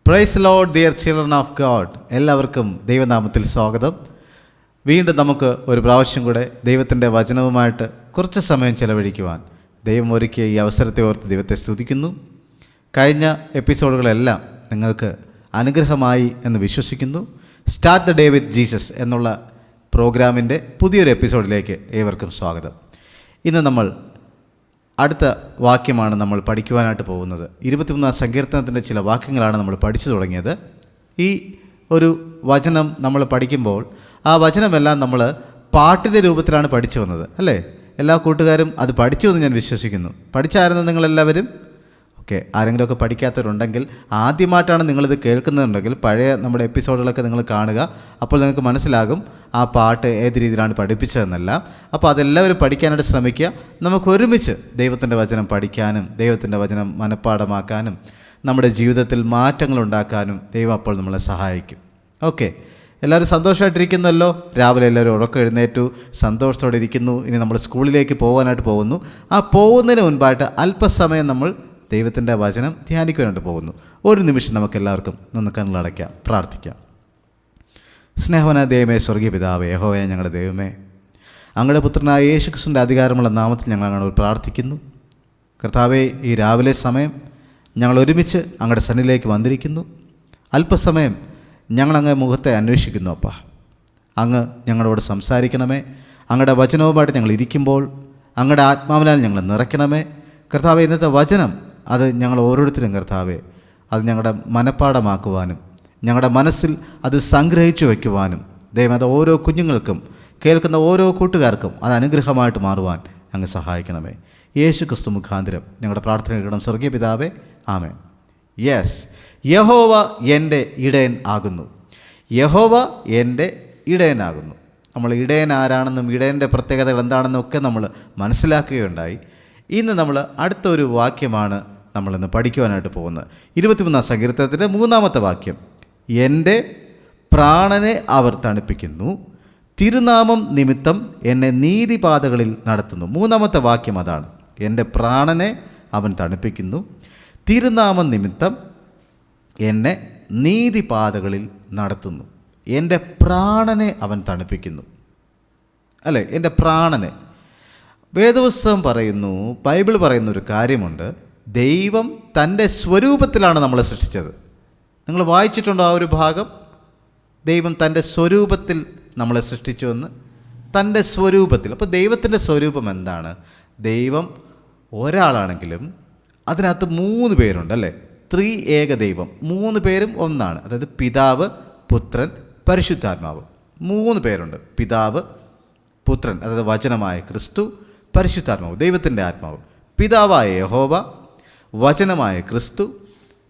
Price lord dear children of God. എല്ലാവർക്കും ദൈവനാമത്തിൽ സ്വാഗതം. വീണ്ടും നമുക്ക് ഒരു പ്രാവശ്യം കൂടെ ദൈവത്തിൻ്റെ വചനവുമായിട്ട് കുറച്ച് സമയം ചെലവഴിക്കുവാൻ ദൈവം ഒരുക്കിയ ഈ അവസരത്തെ ഓർത്ത് ദൈവത്തെ സ്തുതിക്കുന്നു. കഴിഞ്ഞ എപ്പിസോഡുകളെല്ലാം നിങ്ങൾക്ക് അനുഗ്രഹമായി എന്ന് വിശ്വസിക്കുന്നു. Start the day with Jesus എന്നുള്ള പ്രോഗ്രാമിൻ്റെ പുതിയൊരു എപ്പിസോഡിലേക്ക് ഏവർക്കും സ്വാഗതം. ഇന്ന് നമ്മൾ അടുത്ത വാക്യമാണ് നമ്മൾ പഠിക്കുവാനായിട്ട് പോകുന്നത്. 23 സങ്കീർത്തനത്തിൻ്റെ ചില വാക്യങ്ങളാണ് നമ്മൾ പഠിച്ചു തുടങ്ങിയത്. ഈ ഒരു വചനം നമ്മൾ പഠിക്കുമ്പോൾ ആ വചനമെല്ലാം നമ്മൾ പാട്ടിൻ്റെ രൂപത്തിലാണ് പഠിച്ചു വന്നത്, അല്ലേ? എല്ലാ കൂട്ടുകാരും അത് പഠിച്ചു എന്ന് ഞാൻ വിശ്വസിക്കുന്നു. പഠിച്ചായിരുന്നു നിങ്ങളെല്ലാവരും? ഓക്കെ. ആരെങ്കിലുമൊക്കെ പഠിക്കാത്തവരുണ്ടെങ്കിൽ, ആദ്യമായിട്ടാണ് നിങ്ങളിത് കേൾക്കുന്നുണ്ടെങ്കിൽ പഴയ നമ്മുടെ എപ്പിസോഡുകളൊക്കെ നിങ്ങൾ കാണുക. അപ്പോൾ നിങ്ങൾക്ക് മനസ്സിലാകും ആ പാട്ട് ഏത് രീതിയിലാണ് പഠിപ്പിച്ചതെന്നെല്ലാം. അപ്പോൾ അതെല്ലാവരും പഠിക്കാനായിട്ട് ശ്രമിക്കുക. നമുക്ക് ഒരുമിച്ച് ദൈവത്തിൻ്റെ വചനം പഠിക്കാനും ദൈവത്തിൻ്റെ വചനം മനഃപ്പാഠമാക്കാനും നമ്മുടെ ജീവിതത്തിൽ മാറ്റങ്ങൾ ഉണ്ടാക്കാനും ദൈവം അപ്പോൾ നമ്മളെ സഹായിക്കും. ഓക്കെ. എല്ലാവരും സന്തോഷമായിട്ടിരിക്കുന്നല്ലോ. രാവിലെ എല്ലാവരും ഉറക്കം എഴുന്നേറ്റു, സന്തോഷത്തോടെ ഇരിക്കുന്നു. ഇനി നമ്മൾ സ്കൂളിലേക്ക് പോകാനായിട്ട് പോകുന്നു. ആ പോകുന്നതിന് മുൻപായിട്ട് അല്പസമയം നമ്മൾ ദൈവത്തിൻ്റെ വചനം ധ്യാനിക്കുവാനായിട്ട് പോകുന്നു. ഒരു നിമിഷം നമുക്കെല്ലാവർക്കും നിന്ന് കണ്ണടയ്ക്കാം, പ്രാർത്ഥിക്കാം. സ്നേഹവനായ ദൈവമേ, സ്വർഗീയ പിതാവേ, യഹോവേ, ഞങ്ങളുടെ ദൈവമേ, അങ്ങയുടെ പുത്രനായ യേശുക്രിസ്തുവിൻ്റെ അധികാരമുള്ള നാമത്തിൽ ഞങ്ങൾ അങ്ങോട്ട് പ്രാർത്ഥിക്കുന്നു. കർത്താവേ, ഈ രാവിലെ സമയം ഞങ്ങൾ ഒരുമിച്ച് അങ്ങയുടെ സന്നിധിയിലേക്ക് വന്നിരിക്കുന്നു. അല്പസമയം ഞങ്ങളങ്ങ് മുഖത്തെ അന്വേഷിക്കുന്നു. അപ്പാ, അങ്ങ് ഞങ്ങളോട് സംസാരിക്കണമേ. അങ്ങയുടെ വചനവുമായിട്ട് ഞങ്ങൾ ഇരിക്കുമ്പോൾ അങ്ങയുടെ ആത്മാവിനാൽ ഞങ്ങൾ നിറയ്ക്കണമേ. കർത്താവേ, ഇന്നത്തെ വചനം അത് ഞങ്ങൾ ഓരോരുത്തരും, കർത്താവേ, അത് ഞങ്ങളുടെ മനഃപ്പാഠമാക്കുവാനും ഞങ്ങളുടെ മനസ്സിൽ അത് സംഗ്രഹിച്ചു വയ്ക്കുവാനും ദൈവം അത് ഓരോ കുഞ്ഞുങ്ങൾക്കും കേൾക്കുന്ന ഓരോ കൂട്ടുകാർക്കും അത് അനുഗ്രഹമായിട്ട് മാറുവാൻ അങ്ങ് സഹായിക്കണമേ. യേശു ക്രിസ്തു മുഖാന്തരം ഞങ്ങളുടെ പ്രാർത്ഥന കേൾക്കണം സ്വർഗീയ പിതാവേ, ആമേൻ. യെസ്, യഹോവ എൻ്റെ ഇടയൻ ആകുന്നു. യഹോവ എൻ്റെ ഇടയനാകുന്നു. നമ്മൾ ഇടയൻ ആരാണെന്നും ഇടയൻ്റെ പ്രത്യേകതകൾ എന്താണെന്നും ഒക്കെ നമ്മൾ മനസ്സിലാക്കുകയുണ്ടായി. ഇന്ന് നമ്മൾ അടുത്തൊരു വാക്യമാണ് നമ്മളിന്ന് പഠിക്കുവാനായിട്ട് പോകുന്നത്. 23 സങ്കീർത്തനത്തിൻ്റെ 3-ാമത്തെ വാക്യം. എൻ്റെ പ്രാണനെ അവർ തണുപ്പിക്കുന്നു, തിരുനാമം നിമിത്തം എന്നെ നീതിപാതകളിൽ നടത്തുന്നു. 3-ാമത്തെ വാക്യം അതാണ്. എൻ്റെ പ്രാണനെ അവൻ തണുപ്പിക്കുന്നു, തിരുനാമം നിമിത്തം എന്നെ നീതിപാതകളിൽ നടത്തുന്നു. എൻ്റെ പ്രാണനെ അവൻ തണുപ്പിക്കുന്നു, അല്ലേ? എൻ്റെ പ്രാണനെ. വേദപുസ്തകം പറയുന്നു, ബൈബിൾ പറയുന്ന ഒരു കാര്യമുണ്ട്. ദൈവം തൻ്റെ സ്വരൂപത്തിലാണ് നമ്മളെ സൃഷ്ടിച്ചത്. നിങ്ങൾ വായിച്ചിട്ടുണ്ടോ ആ ഒരു ഭാഗം? ദൈവം തൻ്റെ സ്വരൂപത്തിൽ നമ്മളെ സൃഷ്ടിച്ചുവെന്ന്. തൻ്റെ സ്വരൂപത്തിൽ. അപ്പോൾ ദൈവത്തിൻ്റെ സ്വരൂപം എന്താണ്? ദൈവം ഒരാളാണെങ്കിലും അതിനകത്ത് 3 പേരുണ്ട്, അല്ലേ? ഏക ദൈവം. 3 പേരും ഒന്നാണ്. അതായത് പിതാവ്, പുത്രൻ, പരിശുദ്ധാത്മാവ്. 3 പേരുണ്ട്. പിതാവ്, പുത്രൻ, അതായത് വചനമായ ക്രിസ്തു, പരിശുദ്ധാത്മാവ്, ദൈവത്തിൻ്റെ ആത്മാവ്. പിതാവായ യഹോവ, വചനമായ ക്രിസ്തു,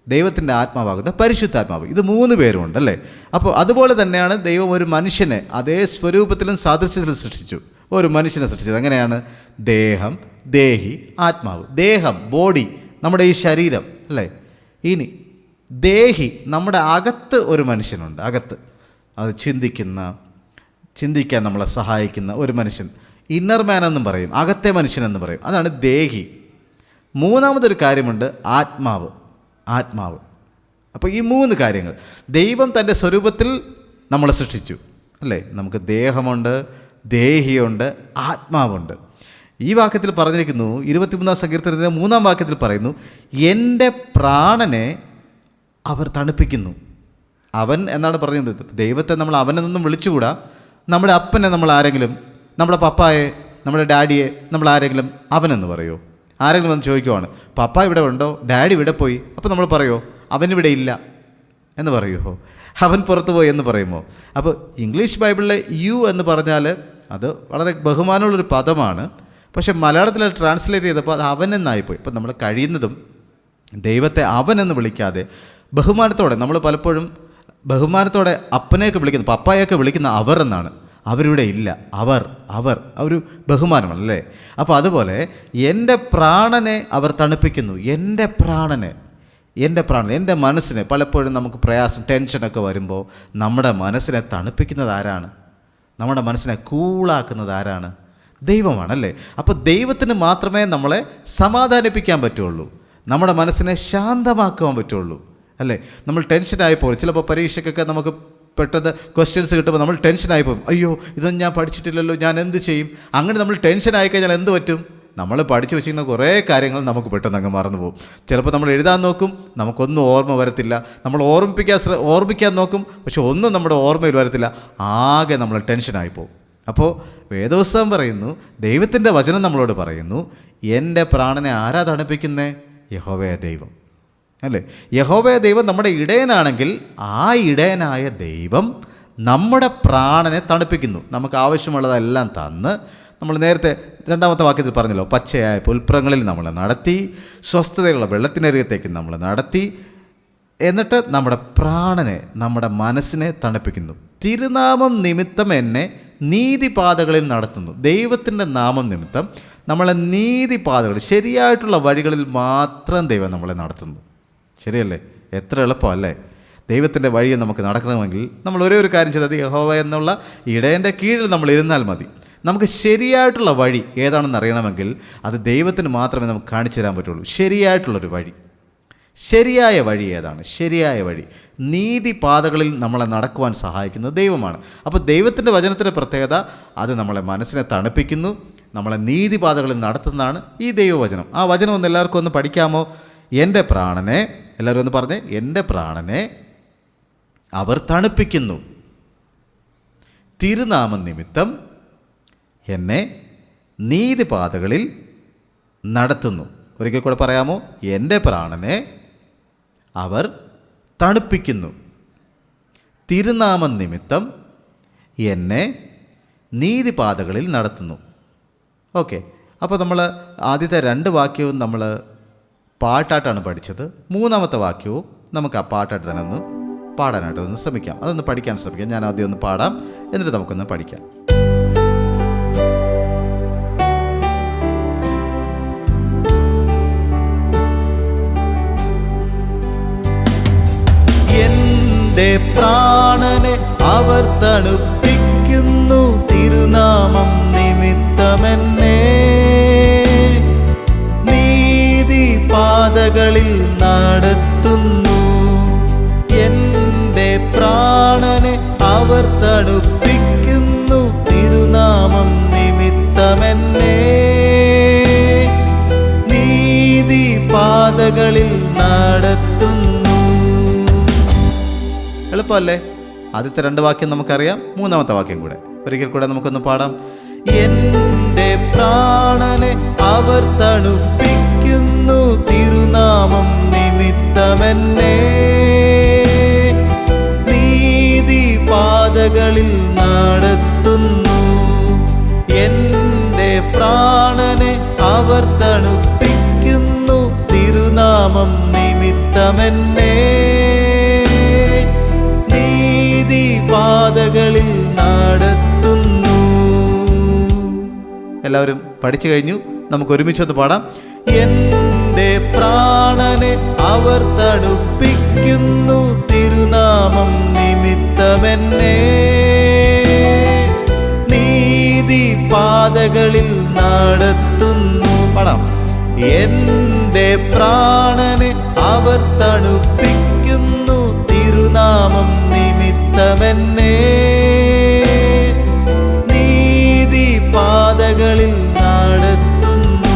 ദൈവത്തിൻ്റെ ആത്മാവാകുന്ന പരിശുദ്ധാത്മാവ്. ഇത് 3 പേരുമുണ്ട്, അല്ലേ? അപ്പോൾ അതുപോലെ തന്നെയാണ് ദൈവം ഒരു മനുഷ്യനെ അതേ സ്വരൂപത്തിലും സാദൃശ്യത്തിലും സൃഷ്ടിച്ചു. ഒരു മനുഷ്യനെ സൃഷ്ടിച്ചത് എങ്ങനെയാണ്? ദേഹം, ദേഹി, ആത്മാവ്. ദേഹം, ബോഡി, നമ്മുടെ ഈ ശരീരം, അല്ലേ? ഇനി ദേഹി, നമ്മുടെ അകത്ത് ഒരു മനുഷ്യനുണ്ട്. അകത്ത് അത് ചിന്തിക്കാൻ നമ്മളെ സഹായിക്കുന്ന ഒരു മനുഷ്യൻ. ഇന്നർ മാൻ എന്നും പറയും, അകത്തെ മനുഷ്യനെന്ന് പറയും. അതാണ് ദേഹി. 3-ാമതൊരു കാര്യമുണ്ട്, ആത്മാവ്. അപ്പോൾ ഈ 3 കാര്യങ്ങൾ ദൈവം തൻ്റെ സ്വരൂപത്തിൽ നമ്മളെ സൃഷ്ടിച്ചു, അല്ലേ? നമുക്ക് ദേഹമുണ്ട്, ദേഹിയുണ്ട്, ആത്മാവുണ്ട്. ഈ വാക്യത്തിൽ പറഞ്ഞിരിക്കുന്നു, 23 സങ്കീർത്തനത്തിൻ്റെ 3-ാം വാക്യത്തിൽ പറയുന്നു, എൻ്റെ പ്രാണനെ അവർ തണുപ്പിക്കുന്നു. അവൻ എന്നാണ് പറഞ്ഞത്. ദൈവത്തെ നമ്മൾ അവനെന്നൊന്നും വിളിച്ചുകൂടാ. നമ്മുടെ അപ്പനെ നമ്മൾ ആരെങ്കിലും, നമ്മുടെ പപ്പായെ, നമ്മുടെ ഡാഡിയെ നമ്മൾ ആരെങ്കിലും അവനെന്ന് പറയുമോ? ആരെങ്കിലും വന്ന് ചോദിക്കുവാണ്, പപ്പ ഇവിടെ ഉണ്ടോ, ഡാഡി ഇവിടെ പോയി? അപ്പോൾ നമ്മൾ പറയുമോ അവനിവിടെ ഇല്ല എന്ന് പറയുമോ? അവൻ പുറത്തു പോയി എന്ന് പറയുമോ? അപ്പോൾ ഇംഗ്ലീഷ് ബൈബിളിലെ യു എന്ന് പറഞ്ഞാൽ അത് വളരെ ബഹുമാനമുള്ളൊരു പദമാണ്. പക്ഷേ മലയാളത്തിൽ അത് ട്രാൻസ്ലേറ്റ് ചെയ്തപ്പോൾ അത് അവൻ എന്നായിപ്പോയി. അപ്പോൾ നമ്മൾ കഴിയുന്നതും ദൈവത്തെ അവനെന്ന് വിളിക്കാതെ ബഹുമാനത്തോടെ, നമ്മൾ പലപ്പോഴും ബഹുമാനത്തോടെ അപ്പനെയൊക്കെ വിളിക്കുന്നു, പപ്പായൊക്കെ വിളിക്കുന്ന അവർ എന്നാണ്. അവരിവിടെ ഇല്ല, അവർ ഒരു ബഹുമാനമാണ്, അല്ലേ? അപ്പോൾ അതുപോലെ എൻ്റെ പ്രാണനെ അവർ തണുപ്പിക്കുന്നു. എൻ്റെ പ്രാണനെ, എൻ്റെ മനസ്സിനെ, പലപ്പോഴും നമുക്ക് പ്രയാസം, ടെൻഷനൊക്കെ വരുമ്പോൾ നമ്മുടെ മനസ്സിനെ തണുപ്പിക്കുന്നത് ആരാണ്? നമ്മുടെ മനസ്സിനെ കൂളാക്കുന്നത് ആരാണ്? ദൈവമാണല്ലേ. അപ്പോൾ ദൈവത്തിന് മാത്രമേ നമ്മളെ സമാധാനിപ്പിക്കാൻ പറ്റുള്ളൂ, നമ്മുടെ മനസ്സിനെ ശാന്തമാക്കുവാൻ പറ്റുള്ളൂ. അല്ലേ? നമ്മൾ ടെൻഷനായി പോകും. ചിലപ്പോൾ പരീക്ഷയ്ക്കൊക്കെ നമുക്ക് പെട്ടെന്ന് ക്വസ്റ്റ്യൻസ് കിട്ടുമ്പോൾ നമ്മൾ ടെൻഷനായി പോകും. അയ്യോ, ഇതൊന്നും ഞാൻ പഠിച്ചിട്ടില്ലല്ലോ, ഞാൻ എന്ത് ചെയ്യും? അങ്ങനെ നമ്മൾ ടെൻഷനായി കഴിഞ്ഞാൽ എന്ത് പറ്റും? നമ്മൾ പഠിച്ചു വെച്ചിരിക്കുന്ന കുറേ കാര്യങ്ങൾ നമുക്ക് പെട്ടെന്ന് അങ്ങ് മറന്നു പോകും. ചിലപ്പോൾ നമ്മൾ എഴുതാൻ നോക്കും, നമുക്കൊന്നും ഓർമ്മ വരത്തില്ല. നമ്മൾ ഓർമ്മിക്കാൻ നോക്കും, പക്ഷെ ഒന്നും നമ്മുടെ ഓർമ്മയിൽ വരത്തില്ല. ആകെ നമ്മൾ ടെൻഷനായി പോകും. അപ്പോൾ വേദപുസ്തകം പറയുന്നു, ദൈവത്തിൻ്റെ വചനം നമ്മളോട് പറയുന്നു, എൻ്റെ പ്രാണനെ ആരാ തണുപ്പിക്കുന്നേ? യഹോവയായ ദൈവം, അല്ലേ? യഹോവയായ ദൈവം നമ്മുടെ ഇടയനാണെങ്കിൽ ആ ഇടയനായ ദൈവം നമ്മുടെ പ്രാണനെ തണുപ്പിക്കുന്നു. നമുക്ക് ആവശ്യമുള്ളതെല്ലാം തന്ന്, നമ്മൾ നേരത്തെ രണ്ടാമത്തെ വാക്യത്തിൽ പറഞ്ഞല്ലോ, പച്ചയായ പുൽപ്പുറങ്ങളിൽ നമ്മളെ നടത്തി, സ്വസ്ഥതയുള്ള വെള്ളത്തിനരികത്തേക്ക് നമ്മളെ നടത്തി, എന്നിട്ട് നമ്മുടെ പ്രാണനെ, നമ്മുടെ മനസ്സിനെ തണുപ്പിക്കുന്നു. തിരുനാമം നിമിത്തം എന്നെ നീതിപാതകളിൽ നടത്തുന്നു. ദൈവത്തിൻ്റെ നാമം നിമിത്തം നമ്മളെ നീതിപാതകൾ, ശരിയായിട്ടുള്ള വഴികളിൽ മാത്രം ദൈവം നമ്മളെ നടത്തുന്നു. ശരിയല്ലേ? എത്ര എളുപ്പമല്ലേ? ദൈവത്തിൻ്റെ വഴിയിൽ നമുക്ക് നടക്കണമെങ്കിൽ നമ്മൾ ഒരേ ഒരു കാര്യം ചെയ്താൽ, യഹോവ എന്നുള്ള ഇടയൻ്റെ കീഴിൽ നമ്മൾ ഇരുന്നാൽ മതി. നമുക്ക് ശരിയായിട്ടുള്ള വഴി ഏതാണെന്ന് അറിയണമെങ്കിൽ അത് ദൈവത്തിന് മാത്രമേ നമുക്ക് കാണിച്ചു തരാൻ പറ്റുള്ളൂ. ശരിയായിട്ടുള്ളൊരു വഴി, ശരിയായ വഴി ഏതാണ്? ശരിയായ വഴി നീതിപാതകളിൽ നമ്മളെ നടക്കുവാൻ സഹായിക്കുന്നത് ദൈവമാണ്. അപ്പോൾ ദൈവത്തിൻ്റെ വചനത്തിൻ്റെ പ്രത്യേകത, അത് നമ്മളെ മനസ്സിനെ തണുപ്പിക്കുന്നു, നമ്മളെ നീതിപാതകളിൽ നടത്തുന്നതാണ് ഈ ദൈവവചനം. ആ വചനം ഒന്ന് എല്ലാവർക്കും ഒന്ന് പഠിക്കാമോ? എൻ്റെ പ്രാണനെ, എല്ലാവരും ഒന്ന് പറഞ്ഞേ, എൻ്റെ പ്രാണനെ അവർ തണുപ്പിക്കുന്നു, തിരുനാമം നിമിത്തം എന്നെ നീതിപാതകളിൽ നടത്തുന്നു. ഒരിക്കൽ കൂടെ പറയാമോ? എൻ്റെ പ്രാണനെ അവർ തണുപ്പിക്കുന്നു, തിരുനാമം നിമിത്തം എന്നെ നീതിപാതകളിൽ നടത്തുന്നു. ഓക്കെ, അപ്പോൾ നമ്മൾ ആദ്യത്തെ 2 വാക്യവും നമ്മൾ പാട്ടായിട്ടാണ് പഠിച്ചത്. 3ാമത്തെ വാക്യവും നമുക്ക് ആ പാട്ടായിട്ട് തന്നെ ഒന്ന് പാടാനായിട്ടൊന്ന് ശ്രമിക്കാം. അതൊന്ന് പഠിക്കാൻ ശ്രമിക്കാം. ഞാൻ ആദ്യം ഒന്ന് പാടാം, എന്നിട്ട് നമുക്കൊന്ന് പഠിക്കാം. എൻ്റെ പ്രാണനെ അവർ തണുപ്പിക്കുന്നു, തിരുനാമം നിമിത്തമെന്നെ നീതിപാതകളിൽ നടത്തുന്നു. എൻ്റെ പ്രാണനെ അവർ തണുപ്പിക്കുന്നു, തിരുനാമം നിമിത്തമെന്നെ നീതിപാതകളിൽ നടത്തുന്നു. എളുപ്പമല്ലേ? ആദ്യത്തെ 2 വാക്യം നമുക്കറിയാം. 3ാമത്തെ വാക്യം കൂടെ ഒരിക്കൽ കൂടെ നമുക്കൊന്ന് പാടാം. എൻ്റെ പ്രാണനെ അവർ തണുപ്പിക്കുന്നു, തിരുനാമം നിമിത്തമെന്നെ നീതിപാതകളിൽ നടത്തുന്നു. എൻ്റെ പ്രാണനെ അവർ തണുപ്പിക്കുന്നു, തിരുനാമം നിമിത്തമെന്നെ നീതിപാതകളിൽ നടത്തുന്നു. എല്ലാവരും പഠിച്ചു കഴിഞ്ഞു. നമുക്ക് ഒരുമിച്ചൊന്ന് പാടാം. എൻ്റെ പ്രാണനെ അവർ തണുപ്പിക്കുന്നു, തിരുനാമം നിമിത്തമെന്നെ നീതിപാതകളിൽ നടത്തുന്നു. പാടാം. എൻ്റെ പ്രാണനെ അവർ തണുപ്പിക്കുന്നു, തിരുനാമം നിമിത്തമെന്നെ നീതിപാതകളിൽ നടത്തുന്നു.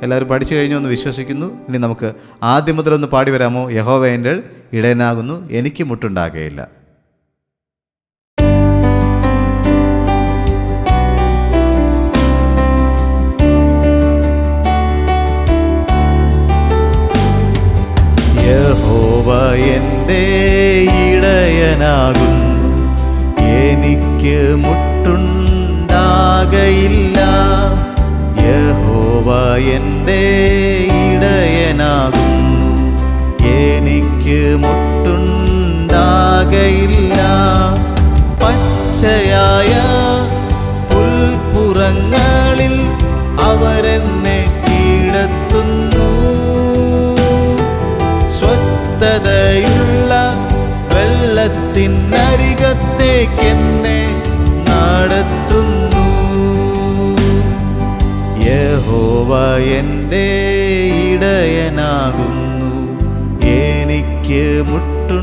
എല്ലാവരും പഠിച്ചു കഴിഞ്ഞു എന്ന് വിശ്വസിക്കുന്നു. ഇനി നമുക്ക് ആദ്യം മുതൽ ഒന്ന് പാടി വരാമോ? യഹോവ എൻ്റെ ഇടയനാകുന്നു, എനിക്ക് മുട്ടുണ്ടാകുകയില്ല. യഹോവ എൻ്റെ ഇടയനാകുന്നു, എനിക്ക് മുട്ടുണ്ടാകയില്ല. യഹോവ എൻ്റെ ഇടയനാകുന്നു, എനിക്ക് മുട്ടുണ്ടാകയില്ല. പച്ചയായ പുൽപ്പുറങ്ങളിൽ അവരെന്നെ കീഴത്തുന്നു, സ്വസ്ഥതയുള്ള വെള്ളത്തിനരികത്തേക്കെന്നെ നടത്തുന്നു. യഹോവ എൻ്റെ ഇടയനാകുന്നു, എനിക്ക് മുട്ടുണ്ടാകയില്ല.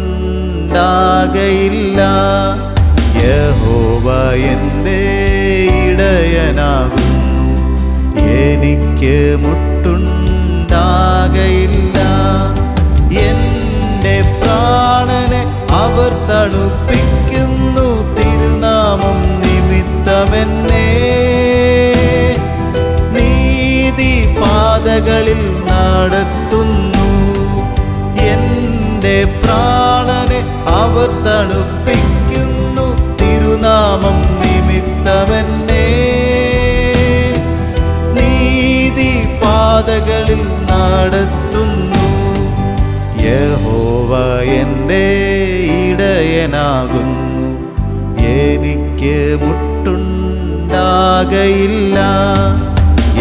യഹോവ എൻ്റെ ഇടയനാകുന്നു, എനിക്ക് മുട്ടുണ്ടാകയില്ല. എൻ്റെ പ്രാണനെ അവർ തണുപ്പിക്കുന്നു, തിരുനാമം നിമിത്തമെന്നെ നീതിപാതകളിൽ നടത്തുന്നു. എൻ്റെ പ്രാണനെ അവർ തണുപ്പിക്കുന്നു, തിരുനാമം നിമിത്തമെന്നെ നീതിപാതകളിൽ നടത്തുന്നു. യഹോവ എൻ്റെ ഇടയനാകുന്നു, എനിക്ക് മുട്ടുണ്ടാകയില്ല.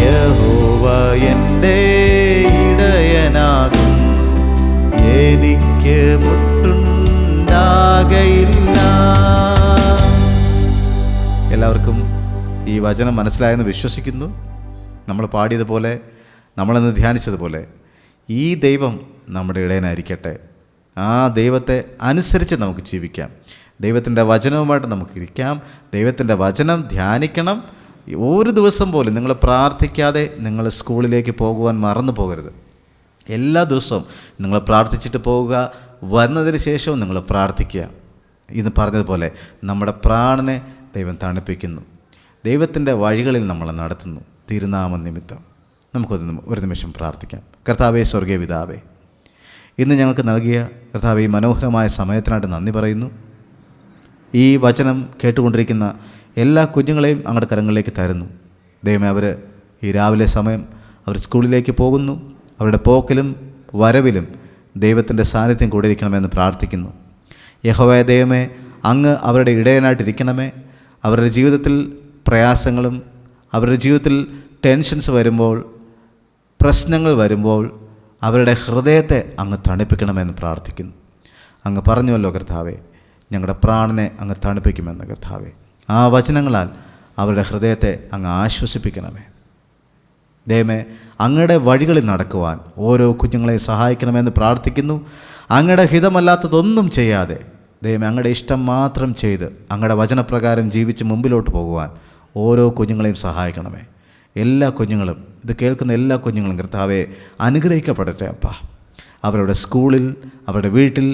യഹോവ എൻ്റെ ഇടയനാകുന്നു, എനിക്ക് മുട്ടുണ്ടാകയില്ല. എല്ലാവർക്കും ഈ വചനം മനസ്സിലായെന്ന് വിശ്വസിക്കുന്നു. നമ്മൾ പാടിയതുപോലെ, നമ്മളിന്ന് ധ്യാനിച്ചതുപോലെ ഈ ദൈവം നമ്മുടെ ഇടയനായിരിക്കട്ടെ. ആ ദൈവത്തെ അനുസരിച്ച് നമുക്ക് ജീവിക്കാം. ദൈവത്തിൻ്റെ വചനവുമായിട്ട് നമുക്ക് ഇരിക്കാം. ദൈവത്തിൻ്റെ വചനം ധ്യാനിക്കണം. ഒരു ദിവസം പോലും നിങ്ങൾ പ്രാർത്ഥിക്കാതെ നിങ്ങൾ സ്കൂളിലേക്ക് പോകുവാൻ മറന്നു പോകരുത്. എല്ലാ ദിവസവും നിങ്ങൾ പ്രാർത്ഥിച്ചിട്ട് പോവുക. വന്നതിന് ശേഷവും നിങ്ങൾ പ്രാർത്ഥിക്കുക. ഇന്ന് പറഞ്ഞതുപോലെ നമ്മുടെ പ്രാണനെ ദൈവം തണുപ്പിക്കുന്നു, ദൈവത്തിൻ്റെ വഴികളിൽ നമ്മളെ നടത്തുന്നു, തിരുനാമ നിമിത്തം. ഒരു നിമിഷം പ്രാർത്ഥിക്കാം. കർത്താവേ, സ്വർഗീയ പിതാവേ, ഇന്ന് ഞങ്ങൾക്ക് നൽകിയ കർത്താവേ ഈ മനോഹരമായ സമയത്തിനായിട്ട് നന്ദി പറയുന്നു. ഈ വചനം കേട്ടുകൊണ്ടിരിക്കുന്ന എല്ലാ കുഞ്ഞുങ്ങളെയും അങ്ങയുടെ കരങ്ങളിലേക്ക് തരുന്നു. ദൈവമേ, അവർ ഈ രാവിലെ സമയം അവർ സ്കൂളിലേക്ക് പോകുന്നു. അവരുടെ പോക്കിലും വരവിലും ദൈവത്തിൻ്റെ സാന്നിധ്യം കൂടെ ഇരിക്കണമെന്ന് പ്രാർത്ഥിക്കുന്നു. യഹോവേ ദൈവമേ, അങ്ങ് അവരുടെ ഇടയനായിട്ടിരിക്കണമേ. അവരുടെ ജീവിതത്തിൽ പ്രയാസങ്ങളും അവരുടെ ജീവിതത്തിൽ ടെൻഷൻസ് വരുമ്പോൾ, പ്രശ്നങ്ങൾ വരുമ്പോൾ അവരുടെ ഹൃദയത്തെ അങ്ങ് തണുപ്പിക്കണമെന്ന് പ്രാർത്ഥിക്കുന്നു. അങ്ങ് പറഞ്ഞുവല്ലോ കർത്താവേ, ഞങ്ങളുടെ പ്രാണനെ അങ്ങ് തണുപ്പിക്കുമെന്ന്. കർത്താവേ, ആ വചനങ്ങളാൽ അവരുടെ ഹൃദയത്തെ അങ്ങ് ആശ്വസിപ്പിക്കണമേ. ദൈവമേ, അങ്ങയുടെ വഴികളിൽ നടക്കുവാൻ ഓരോ കുഞ്ഞുങ്ങളെ സഹായിക്കണമെന്ന് പ്രാർത്ഥിക്കുന്നു. അങ്ങയുടെ ഹിതമല്ലാത്തതൊന്നും ചെയ്യാതെ ദൈവമേ, അങ്ങയുടെ ഇഷ്ടം മാത്രം ചെയ്ത് അങ്ങയുടെ വചനപ്രകാരം ജീവിച്ച് മുമ്പിലോട്ട് പോകുവാൻ ഓരോ കുഞ്ഞുങ്ങളെയും സഹായിക്കണമേ. എല്ലാ കുഞ്ഞുങ്ങളും, ഇത് കേൾക്കുന്ന എല്ലാ കുഞ്ഞുങ്ങളും കർത്താവെ അനുഗ്രഹിക്കപ്പെടട്ടെ അപ്പ. അവരുടെ സ്കൂളിൽ, അവരുടെ വീട്ടിൽ,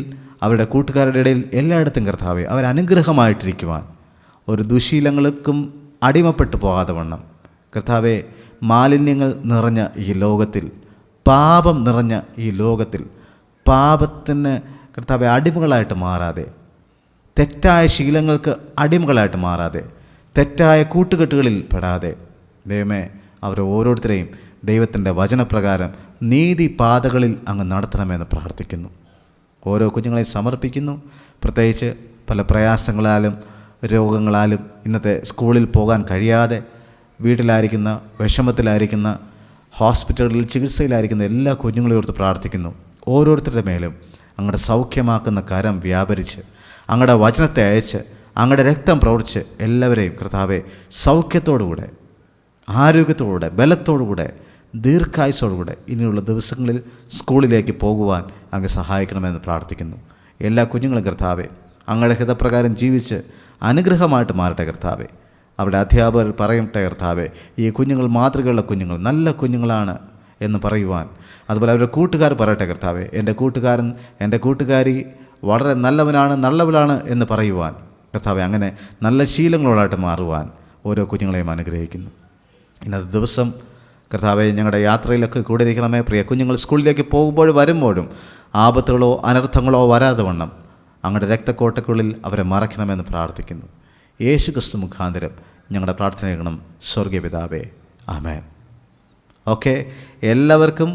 അവരുടെ കൂട്ടുകാരുടെ ഇടയിൽ എല്ലായിടത്തും കർത്താവെ അവരനുഗ്രഹമായിട്ടിരിക്കുവാൻ, ഒരു ദുശീലങ്ങൾക്കും അടിമപ്പെട്ടു പോകാതെ വണ്ണം കർത്താവെ, മാലിന്യങ്ങൾ നിറഞ്ഞ ഈ ലോകത്തിൽ, പാപം നിറഞ്ഞ ഈ ലോകത്തിൽ പാപത്തിന് കർത്താവെ അടിമകളായിട്ട് മാറാതെ, തെറ്റായ ശീലങ്ങൾക്ക് അടിമകളായിട്ട് മാറാതെ, തെറ്റായ കൂട്ടുകെട്ടുകളിൽ പെടാതെ ദൈവമേ, അവരെ ഓരോരുത്തരെയും ദൈവത്തിൻ്റെ വചനപ്രകാരം നീതി പാതകളിൽ അങ്ങ് നടത്തണമെന്ന് പ്രാർത്ഥിക്കുന്നു. ഓരോ കുഞ്ഞുങ്ങളെയും സമർപ്പിക്കുന്നു. പ്രത്യേകിച്ച് പല പ്രയാസങ്ങളാലും രോഗങ്ങളാലും ഇന്നത്തെ സ്കൂളിൽ പോകാൻ കഴിയാതെ വീട്ടിലായിരിക്കുന്ന, വിഷമത്തിലായിരിക്കുന്ന, ഹോസ്പിറ്റലുകളിൽ ചികിത്സയിലായിരിക്കുന്ന എല്ലാ കുഞ്ഞുങ്ങളെയും ഓർത്ത് പ്രാർത്ഥിക്കുന്നു. ഓരോരുത്തരുടെ മേലും അങ്ങയുടെ സൗഖ്യമാക്കുന്ന കരം വ്യാപരിച്ച്, അങ്ങയുടെ വചനത്തെ അയച്ച്, അങ്ങയുടെ രക്തം പ്രവർത്തിച്ച് എല്ലാവരെയും കർത്താവെ സൗഖ്യത്തോടുകൂടെ, ആരോഗ്യത്തോടുകൂടെ, ബലത്തോടുകൂടെ, ദീർഘായുസോടുകൂടെ ഇനിയുള്ള ദിവസങ്ങളിൽ സ്കൂളിലേക്ക് പോകുവാൻ അങ്ങ് സഹായിക്കണമെന്ന് പ്രാർത്ഥിക്കുന്നു. എല്ലാ കുഞ്ഞുങ്ങളും കർത്താവെ അങ്ങയുടെ ഹിതപ്രകാരം ജീവിച്ച് അനുഗ്രഹമായിട്ട് മാറട്ടെ കർത്താവെ. അവിടെ അധ്യാപകർ പറയട്ടെ കർത്താവെ, ഈ കുഞ്ഞുങ്ങൾ മാതൃകയുള്ള കുഞ്ഞുങ്ങൾ, നല്ല കുഞ്ഞുങ്ങളാണ് എന്ന് പറയുവാൻ. അതുപോലെ അവരുടെ കൂട്ടുകാർ പറയട്ടെ കർത്താവെ, എൻ്റെ കൂട്ടുകാരൻ, എൻ്റെ കൂട്ടുകാരി വളരെ നല്ലവനാണ്, നല്ലവളാണ് എന്ന് പറയുവാൻ കർത്താവെ. അങ്ങനെ നല്ല ശീലങ്ങളോടായിട്ട് മാറുവാൻ ഓരോ കുഞ്ഞുങ്ങളെയും അനുഗ്രഹിക്കുന്നു. ഇന്നത്തെ ദിവസം കർത്താവെ, ഞങ്ങളുടെ യാത്രയിലൊക്കെ കൂടെ ഇരിക്കണമേ. പ്രിയ കുഞ്ഞുങ്ങൾ സ്കൂളിലേക്ക് പോകുമ്പോഴും വരുമ്പോഴും ആപത്തുകളോ അനർത്ഥങ്ങളോ വരാതെ വണ്ണം അങ്ങയുടെ രക്തക്കോട്ടയ്ക്കുള്ളിൽ അവരെ മറയ്ക്കണമെന്ന് പ്രാർത്ഥിക്കുന്നു. യേശു ക്രിസ്തു മുഖാന്തരം ഞങ്ങളുടെ പ്രാർത്ഥന കേൾക്കണം സ്വർഗീയ പിതാവേ, ആമേൻ. ഓക്കെ, എല്ലാവർക്കും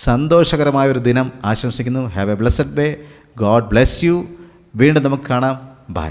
സന്തോഷകരമായൊരു ദിനം ആശംസിക്കുന്നു. Have A blessed day. God bless you. വീണ്ടും നമുക്ക് കാണാം. ബൈ.